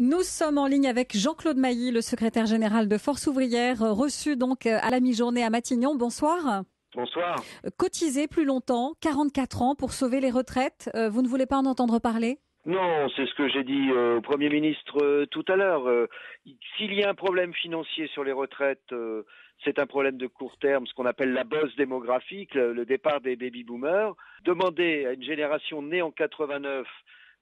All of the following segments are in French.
Nous sommes en ligne avec Jean-Claude Mailly, le secrétaire général de Force ouvrière, reçu donc à la mi-journée à Matignon. Bonsoir. Bonsoir. Cotiser plus longtemps, 44 ans pour sauver les retraites. Vous ne voulez pas en entendre parler ? Non, c'est ce que j'ai dit au Premier ministre tout à l'heure. S'il y a un problème financier sur les retraites, c'est un problème de court terme, ce qu'on appelle la bosse démographique, le départ des baby-boomers. Demander à une génération née en 89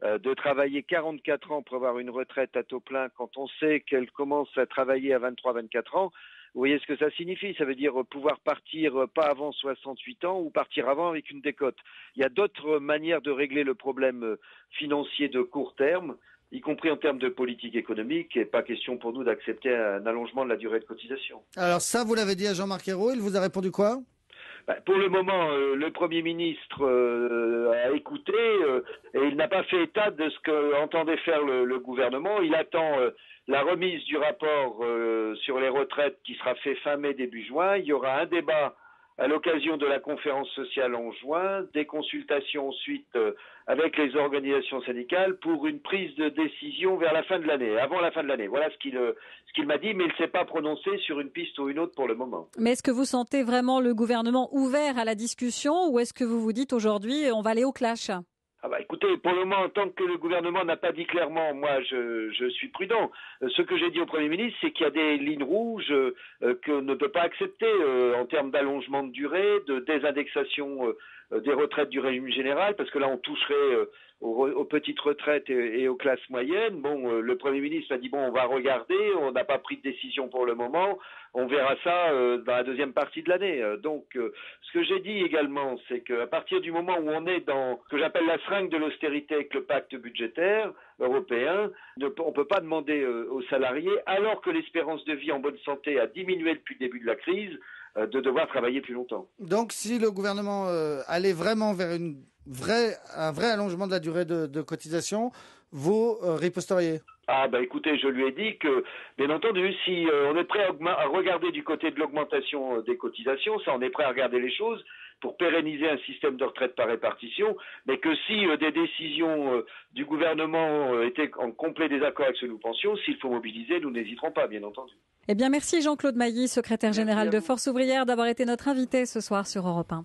de travailler 44 ans pour avoir une retraite à taux plein quand on sait qu'elle commence à travailler à 23-24 ans, vous voyez ce que ça signifie. Ça veut dire pouvoir partir pas avant 68 ans ou partir avant avec une décote. Il y a d'autres manières de régler le problème financier de court terme, y compris en termes de politique économique, et pas question pour nous d'accepter un allongement de la durée de cotisation. Alors ça, vous l'avez dit à Jean-Marc Ayrault, il vous a répondu quoi ? Pour le moment, le Premier ministre a écouté et il n'a pas fait état de ce qu'entendait faire le gouvernement. Il attend la remise du rapport sur les retraites qui sera fait fin mai, début juin. Il y aura un débat à l'occasion de la conférence sociale en juin, des consultations ensuite avec les organisations syndicales pour une prise de décision vers la fin de l'année, avant la fin de l'année. Voilà ce qu'il m'a dit, mais il ne s'est pas prononcé sur une piste ou une autre pour le moment. Mais est-ce que vous sentez vraiment le gouvernement ouvert à la discussion ou est-ce que vous vous dites aujourd'hui on va aller au clash ? Écoutez, pour le moment, tant que le gouvernement n'a pas dit clairement, moi je suis prudent. Ce que j'ai dit au Premier ministre, c'est qu'il y a des lignes rouges qu'on ne peut pas accepter en termes d'allongement de durée, de désindexation des retraites du régime général, parce que là on toucherait aux petites retraites et aux classes moyennes. Le Premier ministre a dit on va regarder, on n'a pas pris de décision pour le moment, on verra ça dans la deuxième partie de l'annne. Donc ce que j'ai dit également, c'est qu'à partir du moment où on est dans ce que j'appelle la seringue de l'austérité avec le pacte budgétaire européen, on ne peut pas demander aux salariés, alors que l'espérance de vie en bonne santé a diminué depuis le début de la crise, de devoir travailler plus longtemps. Donc si le gouvernement allait vraiment vers un vrai allongement de la durée de cotisation, vous riposteriez ? Écoutez, je lui ai dit que, bien entendu, si on est prêt à regarder du côté de l'augmentation des cotisations, ça on est prêt à regarder les choses pour pérenniser un système de retraite par répartition, mais que si des décisions du gouvernement étaient en complet désaccord avec ce que nous pensions, s'il faut mobiliser, nous n'hésiterons pas, bien entendu. Eh bien, merci Jean-Claude Mailly, secrétaire général de Force ouvrière, d'avoir été notre invité ce soir sur Europe 1.